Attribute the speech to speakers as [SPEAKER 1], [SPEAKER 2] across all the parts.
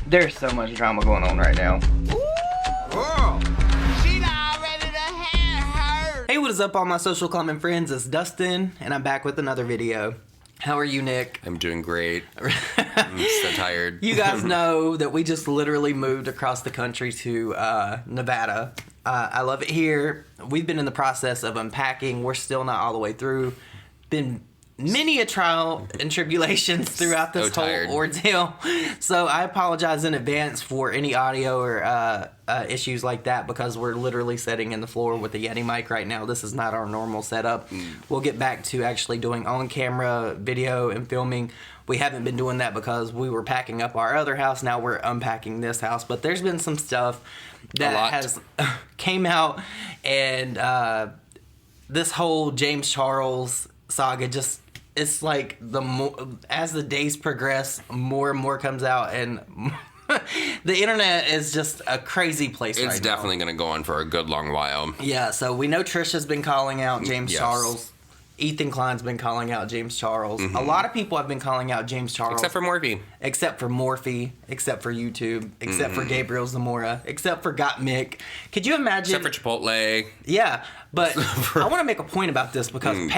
[SPEAKER 1] There's so much drama going on right now.
[SPEAKER 2] Girl, she not ready to have her.
[SPEAKER 1] Hey, what is up, all my social comment friends? It's Dustin, and I'm back with another video. How are you, Nick?
[SPEAKER 3] I'm doing great. I'm so tired.
[SPEAKER 1] You guys know that we just literally moved across the country to Nevada. I love it here. We've been in the process of unpacking. We're still not all the way through. Been many a trial and tribulations throughout this whole ordeal. So I apologize in advance for any audio or issues like that, because we're literally sitting in the floor with the Yeti mic right now. This is not our normal setup. We'll get back to actually doing on-camera video and filming. We haven't been doing that because we were packing up our other house. Now we're unpacking this house. But there's been some stuff that has came out, and this whole James Charles saga just... It's like as the days progress, more and more comes out, and the internet is just a crazy place right now.
[SPEAKER 3] It's definitely going to go on for a good long while.
[SPEAKER 1] Yeah, so we know Trisha's been calling out James Charles. Ethan Klein's been calling out James Charles. A lot of people have been calling out James Charles.
[SPEAKER 3] Except for Morphe.
[SPEAKER 1] Except for Morphe. Except for YouTube. Except for Gabriel Zamora. Except for Got Mick. Could you imagine?
[SPEAKER 3] Except for Chipotle.
[SPEAKER 1] Yeah, but I want to make a point about this because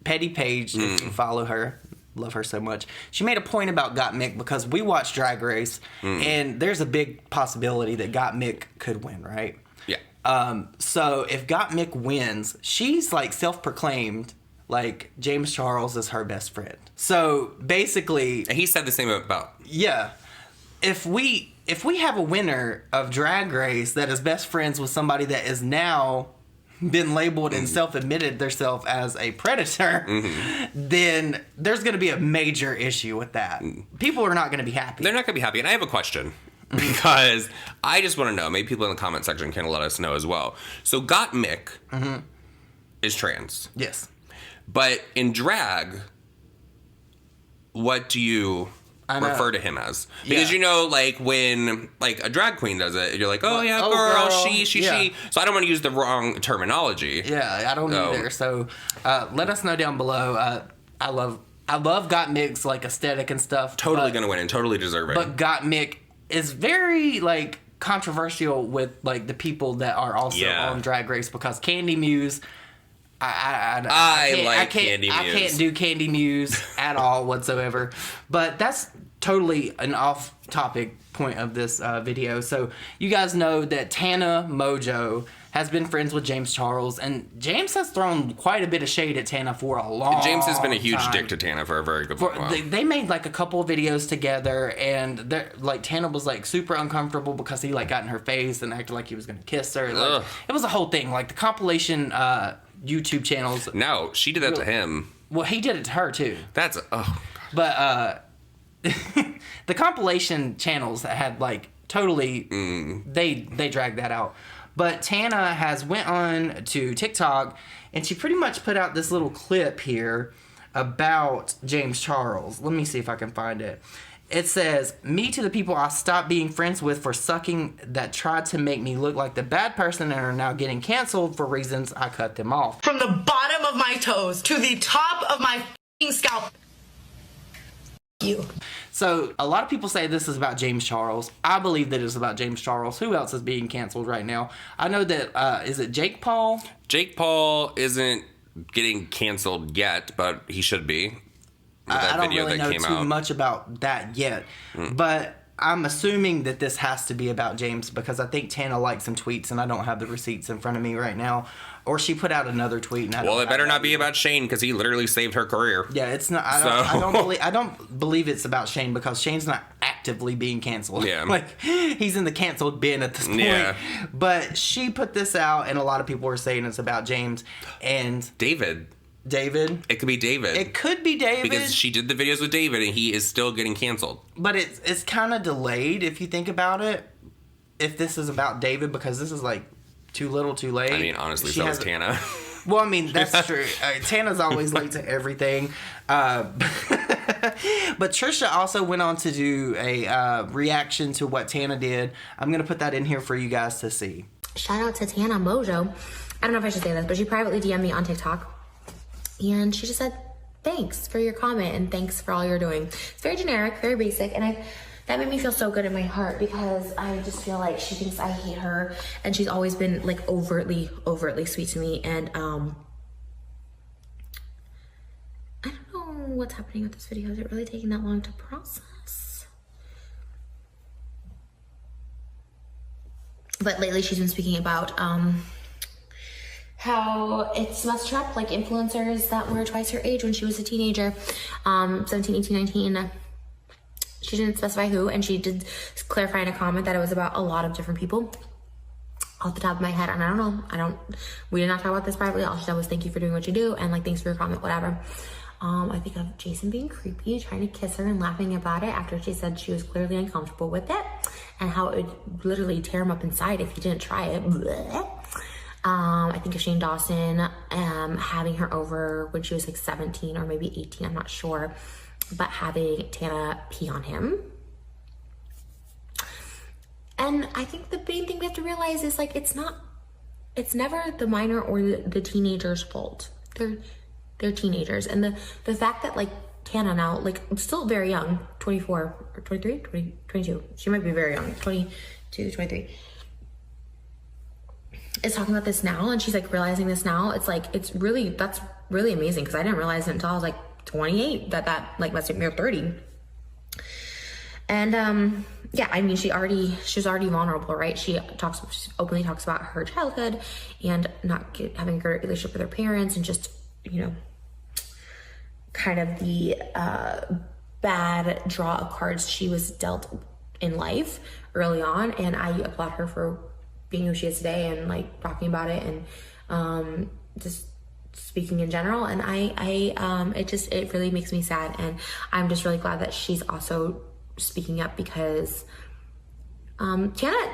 [SPEAKER 1] Petty Paige, if you follow her, love her so much. She made a point about Got Mick because we watched Drag Race, and there's a big possibility that Got Mick could win, right?
[SPEAKER 3] Yeah.
[SPEAKER 1] So if Got Mick wins, she's like self-proclaimed, like James Charles is her best friend. So basically,
[SPEAKER 3] and he said the same about.
[SPEAKER 1] Yeah. If we have a winner of Drag Race that is best friends with somebody that is now been labeled and self-admitted themselves as a predator, then there's going to be a major issue with that. People are not going to be happy.
[SPEAKER 3] They're not going to be happy. And I have a question, because I just want to know, maybe people in the comment section can let us know as well. So Got Mick is trans.
[SPEAKER 1] Yes.
[SPEAKER 3] But in drag, what do you refer to him as? Because you know, like when like a drag queen does it, you're like, oh yeah, girl, she. So I don't want to use the wrong terminology.
[SPEAKER 1] Yeah, I don't either. So let us know down below. I love Got Mick's like aesthetic and stuff.
[SPEAKER 3] Totally gonna win and totally deserve it.
[SPEAKER 1] But Got Mick is very like controversial with like the people that are also on Drag Race, because Candy Muse. I can't do Candy Muse at all whatsoever. But that's totally an off-topic point of this video. So you guys know that TANA Mojo has been friends with James Charles, and James has thrown quite a bit of shade at TANA for a long time.
[SPEAKER 3] James has been a huge dick to TANA for a very good while.
[SPEAKER 1] They made like a couple of videos together, and like TANA was like super uncomfortable because he like got in her face and acted like he was gonna kiss her. Like, it was a whole thing. Like the compilation YouTube channels.
[SPEAKER 3] No, she did that to him.
[SPEAKER 1] Well, he did it to her too.
[SPEAKER 3] That's
[SPEAKER 1] But the compilation channels that had like totally they dragged that out. But TANA has went on to TikTok, and she pretty much put out this little clip here about James Charles. Let me see if I can find it. It says, "Me to the people I stopped being friends with for sucking that tried to make me look like the bad person and are now getting canceled for reasons I cut them off.
[SPEAKER 4] From the bottom of my toes to the top of my f***ing scalp. You."
[SPEAKER 1] So a lot of people say this is about James Charles. I believe that it's about James Charles. Who else is being canceled right now? I know that, is it Jake Paul?
[SPEAKER 3] Jake Paul isn't getting canceled yet, but he should be.
[SPEAKER 1] I don't really know too much about that yet, but I'm assuming that this has to be about James, because I think TANA liked some tweets, and I don't have the receipts in front of me right now. Or she put out another tweet. And
[SPEAKER 3] it better not be about Shane, because he literally saved her career.
[SPEAKER 1] Yeah, it's not. I don't believe it's about Shane, because Shane's not actively being canceled. Yeah, like he's in the canceled bin at this point. Yeah. But she put this out, and a lot of people were saying it's about James and
[SPEAKER 3] David.
[SPEAKER 1] It
[SPEAKER 3] could be David.
[SPEAKER 1] It could be David.
[SPEAKER 3] Because she did the videos with David, and he is still getting canceled.
[SPEAKER 1] But it's kind of delayed if you think about it. If this is about David, because this is like too little too late.
[SPEAKER 3] I mean, honestly, so is TANA.
[SPEAKER 1] Well, I mean, that's true. TANA's always late to everything. But Trisha also went on to do a reaction to what TANA did. I'm going to put that in here for you guys to see.
[SPEAKER 5] Shout out to TANA Mojo. I don't know if I should say this, but she privately DM'd me on TikTok. And she just said, thanks for your comment and thanks for all you're doing. It's very generic, very basic. And I that made me feel so good in my heart, because I just feel like she thinks I hate her, and she's always been like overtly sweet to me. And I don't know what's happening with this video. Is it really taking that long to process? But lately she's been speaking about how it's messed up, like influencers that were twice her age when she was a teenager, 17, 18, 19. She didn't specify who, and she did clarify in a comment that it was about a lot of different people. Off the top of my head, and I don't know, we did not talk about this privately. All she said was thank you for doing what you do, and like thanks for your comment, whatever. I think of Jason being creepy, trying to kiss her and laughing about it after she said she was clearly uncomfortable with it, and how it would literally tear him up inside if he didn't try it. Blech. I think of Shane Dawson having her over when she was like 17 or maybe 18, I'm not sure, but having TANA pee on him. And I think the main thing we have to realize is like it's never the minor or the teenager's fault. They're teenagers, and the fact that like TANA now, like still very young, 24 or 23, 22, she might be very young, 22, 23, is talking about this now, and she's like realizing this now. It's like that's really amazing, because I didn't realize it until I was like 28 that like must be 30. And yeah, I mean she's already vulnerable, right? She openly talks about her childhood and not having a great relationship with her parents, and just, you know, kind of the bad draw of cards she was dealt in life early on. And I applaud her for being who she is today, and like talking about it, and just speaking in general. And it really makes me sad, and I'm just really glad that she's also speaking up, because TANA,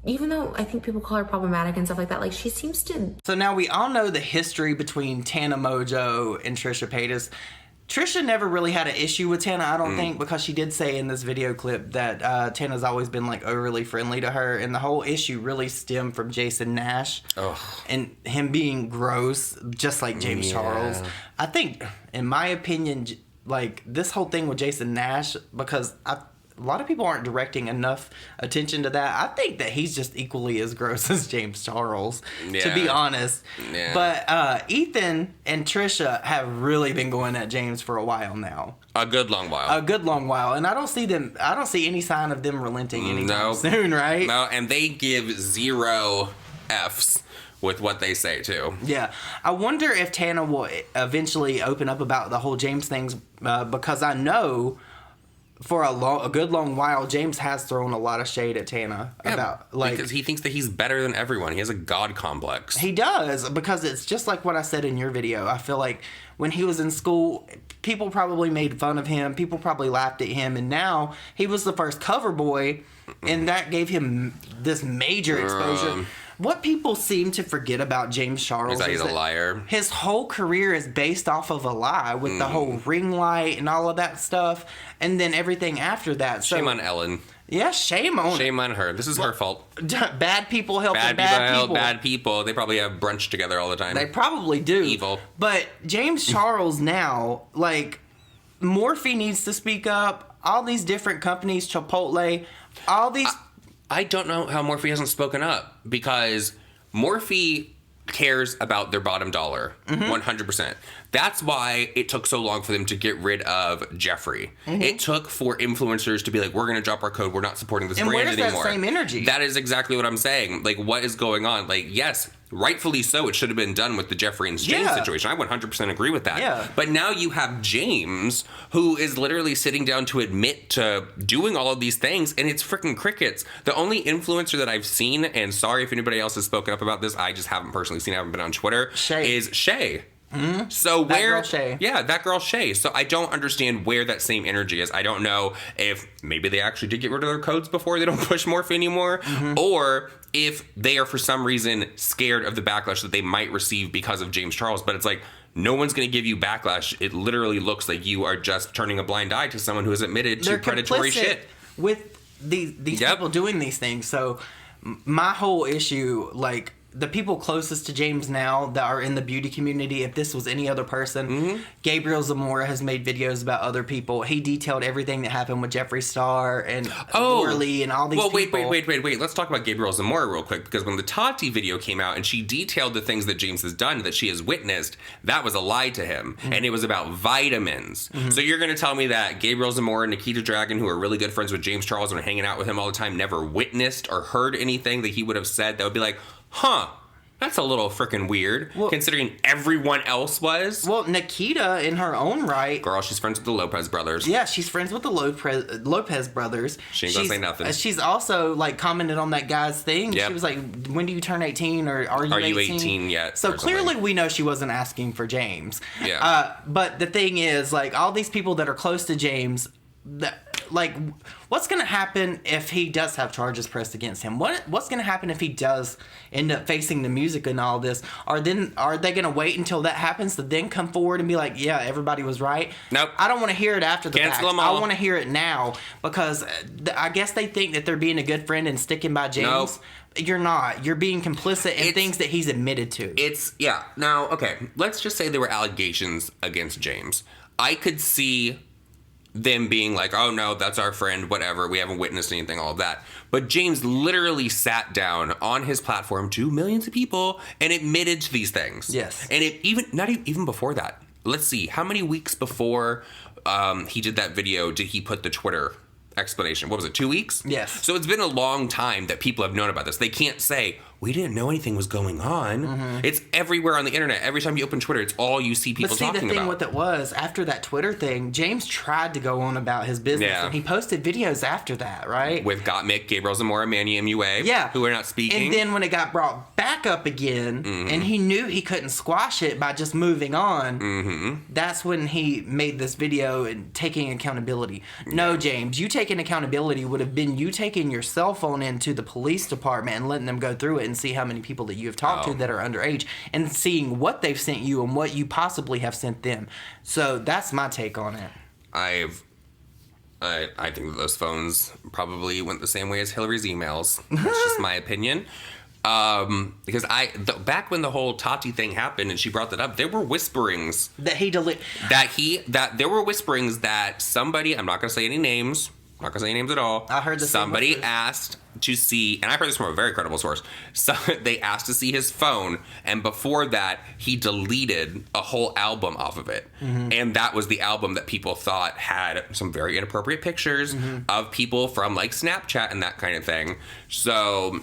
[SPEAKER 5] even though I think people call her problematic and stuff like that, like she seems to...
[SPEAKER 1] So now we all know the history between Tana Mojo and Trisha Paytas. Trisha never really had an issue with TANA, I don't think, because she did say in this video clip that TANA's always been like overly friendly to her, and the whole issue really stemmed from Jason Nash and him being gross, just like James Charles. I think, in my opinion, like this whole thing with Jason Nash, because a lot of people aren't directing enough attention to that. I think that he's just equally as gross as James Charles, to be honest. Yeah. But Ethan and Trisha have really been going at James for a while now.
[SPEAKER 3] A good long while. And I don't see any sign of them relenting anytime soon, right? No, and they give 0 Fs with what they say too.
[SPEAKER 1] Yeah. I wonder if TANA will eventually open up about the whole James things, because I know for a good long while James has thrown a lot of shade at TANA about like,
[SPEAKER 3] because he thinks that he's better than everyone. He has a god complex.
[SPEAKER 1] He does, because it's just like what I said in your video. I feel like when he was in school, people probably made fun of him, people probably laughed at him, and now he was the first cover boy, and that gave him this major exposure. What people seem to forget about James Charles
[SPEAKER 3] is that he's a liar.
[SPEAKER 1] His whole career is based off of a lie, with the whole ring light and all of that stuff, and then everything after that.
[SPEAKER 3] Shame on Ellen.
[SPEAKER 1] Yeah, shame on
[SPEAKER 3] her. This is her fault.
[SPEAKER 1] Bad people helping bad people.
[SPEAKER 3] Bad people. They probably have brunch together all the time.
[SPEAKER 1] They probably do.
[SPEAKER 3] Evil.
[SPEAKER 1] But James Charles now, like, Morphe needs to speak up. All these different companies, Chipotle, all these...
[SPEAKER 3] I don't know how Morphe hasn't spoken up, because Morphe cares about their bottom dollar, 100%. That's why it took so long for them to get rid of Jeffrey. It took for influencers to be like, we're going to drop our code, we're not supporting this brand anymore. And where's that
[SPEAKER 1] same energy?
[SPEAKER 3] That is exactly what I'm saying. Like, what is going on? Like, yes, rightfully so, it should have been done with the Jeffrey and James situation. I 100% agree with that.
[SPEAKER 1] Yeah.
[SPEAKER 3] But now you have James, who is literally sitting down to admit to doing all of these things, and it's freaking crickets. The only influencer that I've seen, and sorry if anybody else has spoken up about this, I just haven't personally seen, I haven't been on Twitter, is Shay. So
[SPEAKER 1] that girl Shay.
[SPEAKER 3] Yeah, that girl Shay. So I don't understand where that same energy is. I don't know if maybe they actually did get rid of their codes before they don't push Morphe anymore, or if they are for some reason scared of the backlash that they might receive because of James Charles. But it's like, no one's going to give you backlash. It literally looks like you are just turning a blind eye to someone who has admitted to predatory shit
[SPEAKER 1] with these people doing these things. So my whole issue, like, the people closest to James now that are in the beauty community, if this was any other person, Gabriel Zamora has made videos about other people. He detailed everything that happened with Jeffree Star and Worley and all these people.
[SPEAKER 3] Wait. Let's talk about Gabriel Zamora real quick, because when the Tati video came out and she detailed the things that James has done, that she has witnessed, that was a lie to him. And it was about vitamins. So you're going to tell me that Gabriel Zamora and Nikita Dragun, who are really good friends with James Charles and are hanging out with him all the time, never witnessed or heard anything that he would have said that would be like, huh, that's a little freaking weird, considering everyone else was.
[SPEAKER 1] Well, Nikita, in her own right...
[SPEAKER 3] Girl, she's friends with the Lopez brothers.
[SPEAKER 1] Yeah, she's friends with the Lopez brothers.
[SPEAKER 3] She ain't gonna say nothing.
[SPEAKER 1] She's also, like, commented on that guy's thing.
[SPEAKER 3] Yep.
[SPEAKER 1] She was like, when do you turn 18, or are you
[SPEAKER 3] 18 yet?
[SPEAKER 1] So clearly we know she wasn't asking for James.
[SPEAKER 3] Yeah.
[SPEAKER 1] But the thing is, like, all these people that are close to James... like, what's going to happen if he does have charges pressed against him? What's going to happen if he does end up facing the music and all this? Are they going to wait until that happens to then come forward and be like, yeah, everybody was right?
[SPEAKER 3] Nope.
[SPEAKER 1] I don't want to hear it after the
[SPEAKER 3] Cancel
[SPEAKER 1] fact.
[SPEAKER 3] them all.
[SPEAKER 1] I want to hear it now, because I guess they think that they're being a good friend and sticking by James.
[SPEAKER 3] Nope.
[SPEAKER 1] You're not. You're being complicit in things that he's admitted to.
[SPEAKER 3] Now, okay, let's just say there were allegations against James. I could see them being like, oh no, that's our friend, whatever, we haven't witnessed anything, all of that. But James literally sat down on his platform to millions of people and admitted to these things.
[SPEAKER 1] Yes.
[SPEAKER 3] And it even before that, let's see, how many weeks before he did that video did he put the Twitter explanation? What was it, 2 weeks?
[SPEAKER 1] Yes.
[SPEAKER 3] So it's been a long time that people have known about this. They can't say, we didn't know anything was going on. It's everywhere on the internet. Every time you open Twitter, it's all you see people talking about.
[SPEAKER 1] But see, the thing with it was, after that Twitter thing, James tried to go on about his business, and he posted videos after that, right?
[SPEAKER 3] With Gottmik, Gabriel Zamora, Manny MUA, who are not speaking.
[SPEAKER 1] And then when it got brought back up again, and he knew he couldn't squash it by just moving on, that's when he made this video and taking accountability. No, James, you taking accountability would have been you taking your cell phone into the police department and letting them go through it and see how many people that you have talked to that are underage, and seeing what they've sent you and what you possibly have sent them. So that's my take on it.
[SPEAKER 3] I think that those phones probably went the same way as Hillary's emails. That's just my opinion. Because back when the whole Tati thing happened and she brought that up, there were whisperings
[SPEAKER 1] that he deleted.
[SPEAKER 3] That there were whisperings that somebody, I'm not going to say any names. I'm not going to say any names at all.
[SPEAKER 1] I heard
[SPEAKER 3] somebody asked to see, and I heard this from a very credible source. So they asked to see his phone, and before that, he deleted a whole album off of it. And that was the album that people thought had some very inappropriate pictures of people from like Snapchat and that kind of thing. So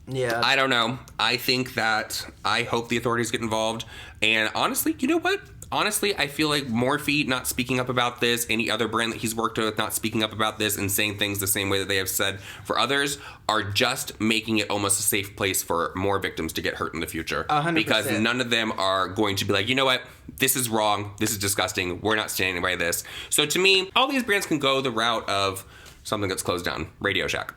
[SPEAKER 1] yeah,
[SPEAKER 3] I don't know. I think that I hope the authorities get involved. And honestly, you know what? Honestly, I feel like Morphe not speaking up about this, any other brand that he's worked with not speaking up about this and saying things the same way that they have said for others, are just making it almost a safe place for more victims to get hurt in the future.
[SPEAKER 1] 100%.
[SPEAKER 3] Because none of them are going to be like, you know what, this is wrong, this is disgusting, we're not standing by this. So to me, all these brands can go the route of something that's closed down. Radio Shack.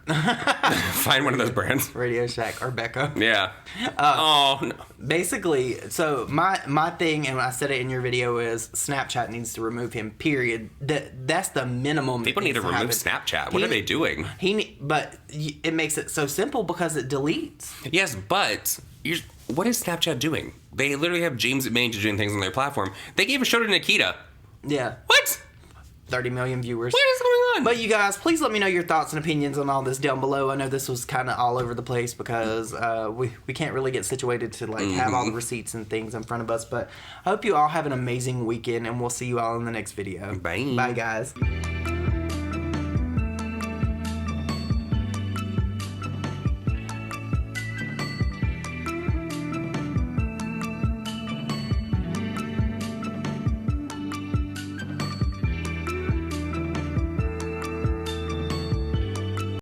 [SPEAKER 3] Find one of those brands.
[SPEAKER 1] Radio Shack or Becca.
[SPEAKER 3] Yeah. Oh, no.
[SPEAKER 1] Basically, so my thing, and I said it in your video, is Snapchat needs to remove him, period. That's the minimum.
[SPEAKER 3] People need to remove Snapchat. What are they doing?
[SPEAKER 1] But it makes it so simple because it deletes.
[SPEAKER 3] Yes, but what is Snapchat doing? They literally have James Mange doing things on their platform. They gave a show to Nikita.
[SPEAKER 1] Yeah.
[SPEAKER 3] What?
[SPEAKER 1] 30 million viewers.
[SPEAKER 3] What is going on?
[SPEAKER 1] But you guys, please let me know your thoughts and opinions on all this down below. I know this was kind of all over the place because we can't really get situated to like have all the receipts and things in front of us. But I hope you all have an amazing weekend, and we'll see you all in the next video.
[SPEAKER 3] Bye.
[SPEAKER 1] Bye, guys.